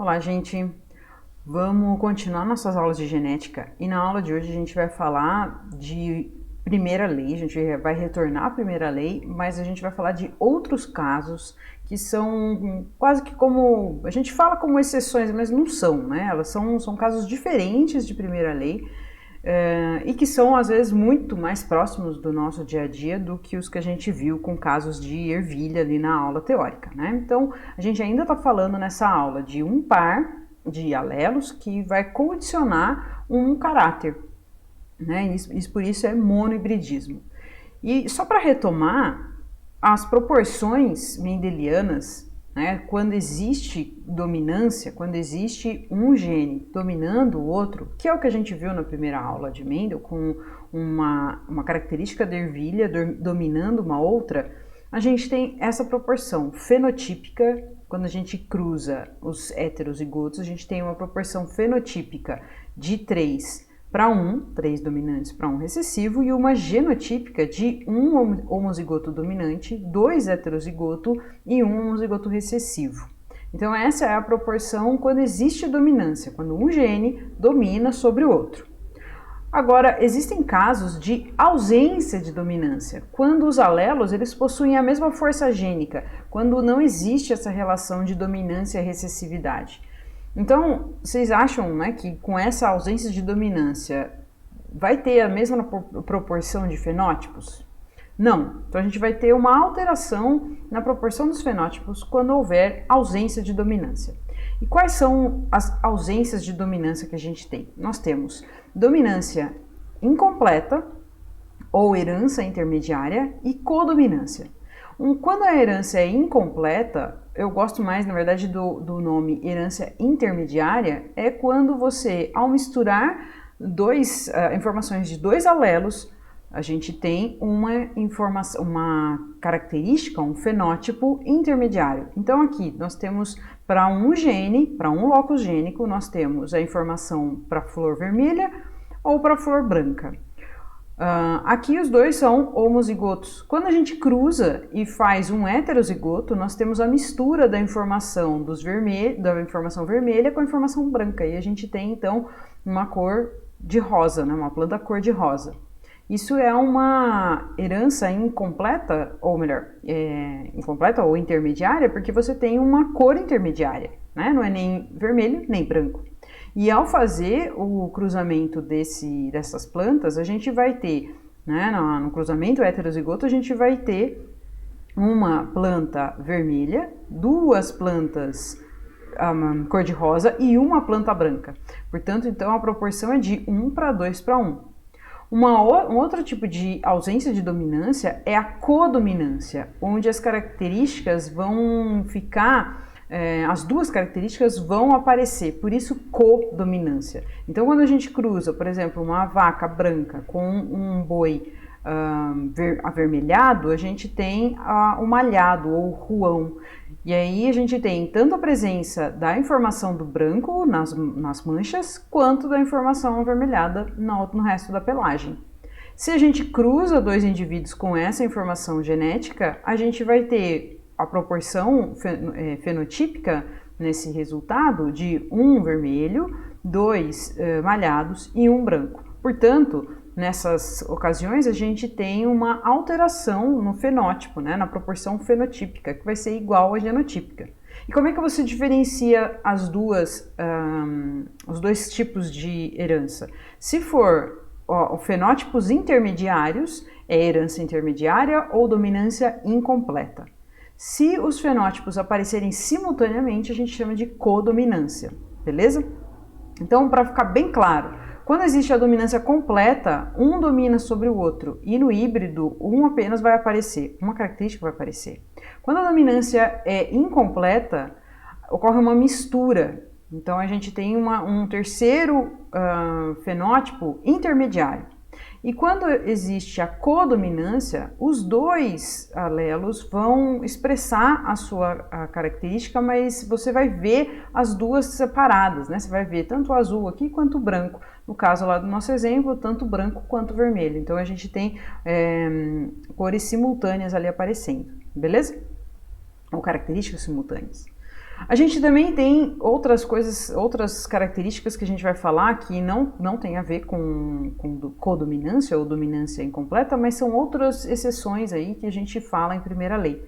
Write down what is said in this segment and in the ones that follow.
Olá, gente! Vamos continuar nossas aulas de genética e na aula de hoje a gente vai falar de primeira lei, a gente vai retornar à primeira lei, mas a gente vai falar de outros casos que são quase que como, a gente fala como exceções, mas não são, né? Elas são casos diferentes de primeira lei e que são às vezes muito mais próximos do nosso dia a dia do que os que a gente viu com casos de ervilha ali na aula teórica, né? Então a gente ainda está falando nessa aula de um par de alelos que vai condicionar um caráter, né? Por isso é monohibridismo. E só para retomar, as proporções mendelianas, né, quando existe dominância, quando existe um gene dominando o outro, que é o que a gente viu na primeira aula de Mendel, com uma característica da ervilha dominando uma outra, a gente tem essa proporção fenotípica. Quando a gente cruza os heterozigotos, a gente tem uma proporção fenotípica de 3 para 1, 3 dominantes para 1 recessivo, e uma genotípica de 1 homozigoto dominante, 2 heterozigoto e 1 homozigoto recessivo. Então essa é a proporção quando existe dominância, quando um gene domina sobre o outro. Agora, existem casos de ausência de dominância, quando os alelos eles possuem a mesma força gênica, quando não existe essa relação de dominância e recessividade. Então, vocês acham, né, que com essa ausência de dominância vai ter a mesma proporção de fenótipos? Não. Então a gente vai ter uma alteração na proporção dos fenótipos quando houver ausência de dominância. E quais são as ausências de dominância que a gente tem? Nós temos dominância incompleta ou herança intermediária e codominância. Quando a herança é incompleta, eu gosto mais, na verdade, do nome herança intermediária, é quando você, ao misturar informações de dois alelos, a gente tem uma característica, um fenótipo intermediário. Então aqui nós temos para um gene, para um locus gênico, nós temos a informação para a flor vermelha ou para a flor branca. Aqui os dois são homozigotos. Quando a gente cruza e faz um heterozigoto, nós temos a mistura da informação da informação vermelha com a informação branca. E a gente tem então uma cor de rosa, né? Uma planta cor de rosa. Isso é uma herança incompleta, ou melhor, incompleta ou intermediária, porque você tem uma cor intermediária, né? Não é nem vermelho nem branco. E ao fazer o cruzamento dessas plantas, a gente vai ter, né, no cruzamento heterozigoto, a gente vai ter uma planta vermelha, duas plantas cor-de-rosa e uma planta branca. Portanto, então a proporção é de 1 para 2 para 1. Um outro tipo de ausência de dominância é a codominância, onde as características vão ficar, as duas características vão aparecer, por isso codominância. Então quando a gente cruza, por exemplo, uma vaca branca com um boi avermelhado, a gente tem o malhado ou ruão. E aí a gente tem tanto a presença da informação do branco nas manchas, quanto da informação avermelhada no resto da pelagem. Se a gente cruza dois indivíduos com essa informação genética, a gente vai ter a proporção fenotípica nesse resultado de 1 vermelho, 2 malhados e 1 branco. Portanto, nessas ocasiões, a gente tem uma alteração no fenótipo, né, na proporção fenotípica, que vai ser igual à genotípica. E como é que você diferencia os dois tipos de herança? Se for fenótipos intermediários, é herança intermediária ou dominância incompleta. Se os fenótipos aparecerem simultaneamente, a gente chama de codominância, beleza? Então, para ficar bem claro, quando existe a dominância completa, um domina sobre o outro, e no híbrido, um apenas vai aparecer, uma característica vai aparecer. Quando a dominância é incompleta, ocorre uma mistura. Então a gente tem um terceiro fenótipo intermediário. E quando existe a codominância, os dois alelos vão expressar a sua característica, mas você vai ver as duas separadas, né? Você vai ver tanto o azul aqui quanto o branco. No caso lá do nosso exemplo, tanto branco quanto vermelho. Então a gente tem cores simultâneas ali aparecendo, beleza? Ou características simultâneas. A gente também tem outras coisas, outras características que a gente vai falar que não tem a ver com codominância ou dominância incompleta, mas são outras exceções aí que a gente fala em primeira lei.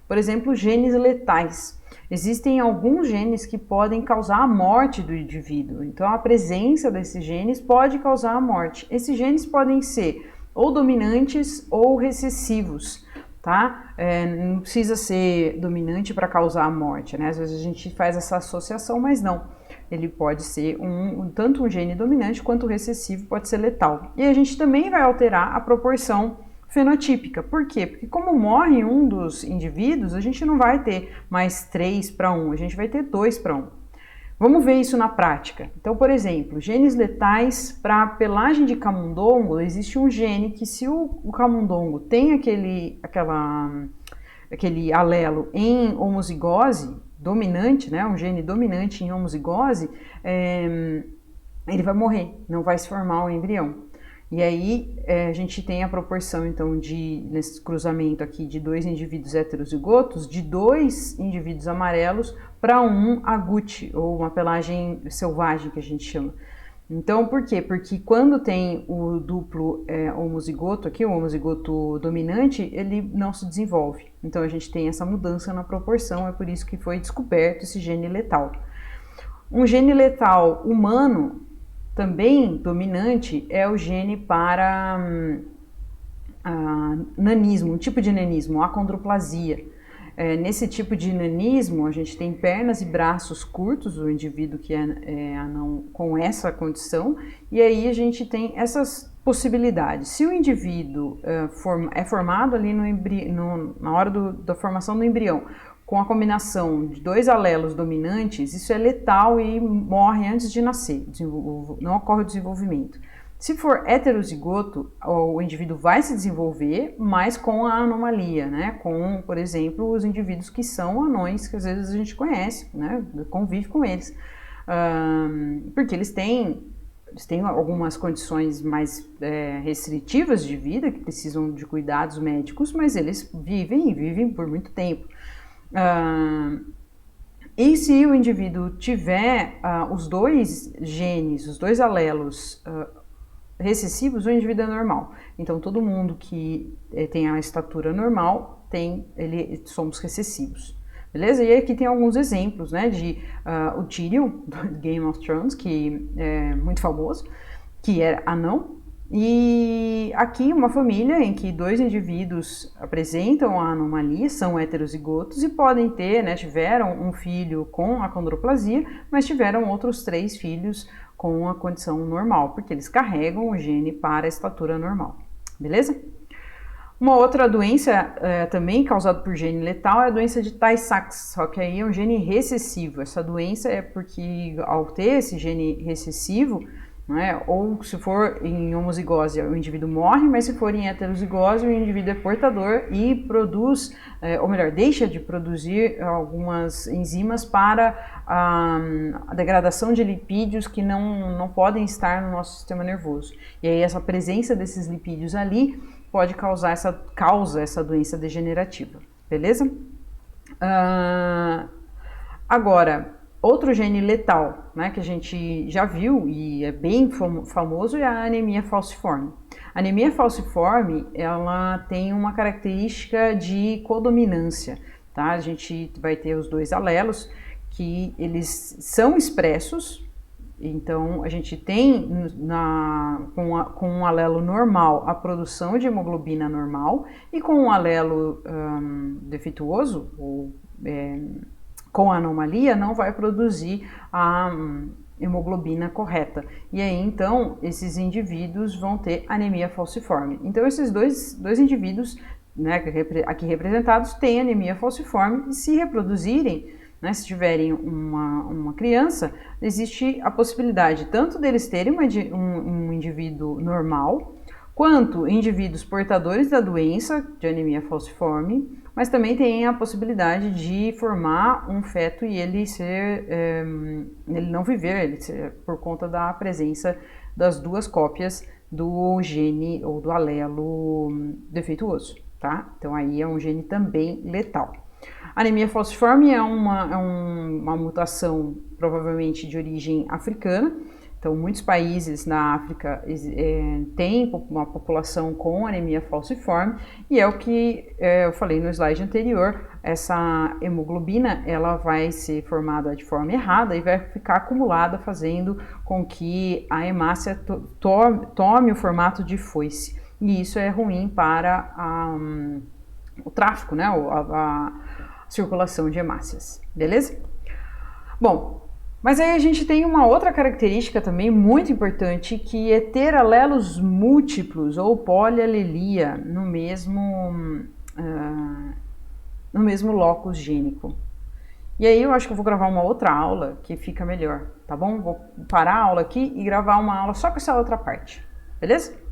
Por exemplo, genes letais. Existem alguns genes que podem causar a morte do indivíduo. Então, a presença desses genes pode causar a morte. Esses genes podem ser ou dominantes ou recessivos, tá? Não precisa ser dominante para causar a morte, né? Às vezes a gente faz essa associação, mas não. Ele pode ser tanto um gene dominante quanto recessivo pode ser letal. E a gente também vai alterar a proporção fenotípica. Por quê? Porque como morre um dos indivíduos, a gente não vai ter mais 3:1, a gente vai ter 2:1. Vamos ver isso na prática. Então, por exemplo, genes letais para pelagem de camundongo, existe um gene que se o camundongo tem aquele alelo em homozigose dominante, né, um gene dominante em homozigose, ele vai morrer, não vai se formar o embrião. E aí a gente tem a proporção, então, nesse cruzamento aqui de 2 indivíduos heterozigotos, de 2 indivíduos amarelos para um agute, ou uma pelagem selvagem, que a gente chama. Então, por quê? Porque quando tem o duplo homozigoto aqui, o homozigoto dominante, ele não se desenvolve. Então, a gente tem essa mudança na proporção, é por isso que foi descoberto esse gene letal. Um gene letal humano, também dominante, é o gene para nanismo, um tipo de nanismo, acondroplasia. Nesse tipo de nanismo, a gente tem pernas e braços curtos, o indivíduo que é anão com essa condição, e aí a gente tem essas possibilidades. Se o indivíduo é formado ali na hora da formação do embrião, com a combinação de 2 alelos dominantes, isso é letal e morre antes de nascer, não ocorre o desenvolvimento. Se for heterozigoto, o indivíduo vai se desenvolver, mas com a anomalia, né? Com, por exemplo, os indivíduos que são anões, que às vezes a gente conhece, né? Convive com eles, porque eles têm algumas condições mais restritivas de vida, que precisam de cuidados médicos, mas eles vivem por muito tempo. E se o indivíduo tiver os 2 genes, os 2 alelos recessivos, o indivíduo é normal. Então, todo mundo que tem a estatura normal, somos recessivos. Beleza? E aqui tem alguns exemplos, né, o Tyrion, do Game of Thrones, que é muito famoso, que é anão. E aqui uma família em que 2 indivíduos apresentam a anomalia, são heterozigotos e podem ter, né, tiveram um filho com acondroplasia, mas tiveram outros 3 filhos com a condição normal, porque eles carregam o gene para a estatura normal, beleza? Uma outra doença também causada por gene letal é a doença de Tay-Sachs, só que aí é um gene recessivo. Essa doença é porque ao ter esse gene recessivo, né, ou se for em homozigose, o indivíduo morre, mas se for em heterozigose, o indivíduo é portador e produz, ou melhor, deixa de produzir algumas enzimas para a degradação de lipídios que não podem estar no nosso sistema nervoso. E aí essa presença desses lipídios ali pode causar essa doença degenerativa, beleza? Agora, outro gene letal, né, que a gente já viu e é bem famoso, é a anemia falciforme. A anemia falciforme, ela tem uma característica de codominância, tá? A gente vai ter os 2 alelos que eles são expressos. Então, a gente tem com um alelo normal a produção de hemoglobina normal e com um alelo defeituoso, ou com a anomalia, não vai produzir a hemoglobina correta. E aí, então, esses indivíduos vão ter anemia falciforme. Então, esses dois indivíduos, né, aqui representados, têm anemia falciforme e se reproduzirem, né, se tiverem uma criança, existe a possibilidade tanto deles terem um indivíduo normal, quanto indivíduos portadores da doença de anemia falciforme, mas também tem a possibilidade de formar um feto e ele não viver, por conta da presença das 2 cópias do gene ou do alelo defeituoso, tá? Então aí é um gene também letal. Anemia falciforme é uma mutação provavelmente de origem africana. Então, muitos países na África têm uma população com anemia falciforme, e é o que eu falei no slide anterior, essa hemoglobina ela vai ser formada de forma errada e vai ficar acumulada, fazendo com que a hemácia tome o formato de foice. E isso é ruim para o tráfico, né, a circulação de hemácias, beleza? Bom, mas aí a gente tem uma outra característica também muito importante, que é ter alelos múltiplos ou polialelia no mesmo locus gênico. E aí eu acho que eu vou gravar uma outra aula que fica melhor, tá bom? Vou parar a aula aqui e gravar uma aula só com essa outra parte, beleza?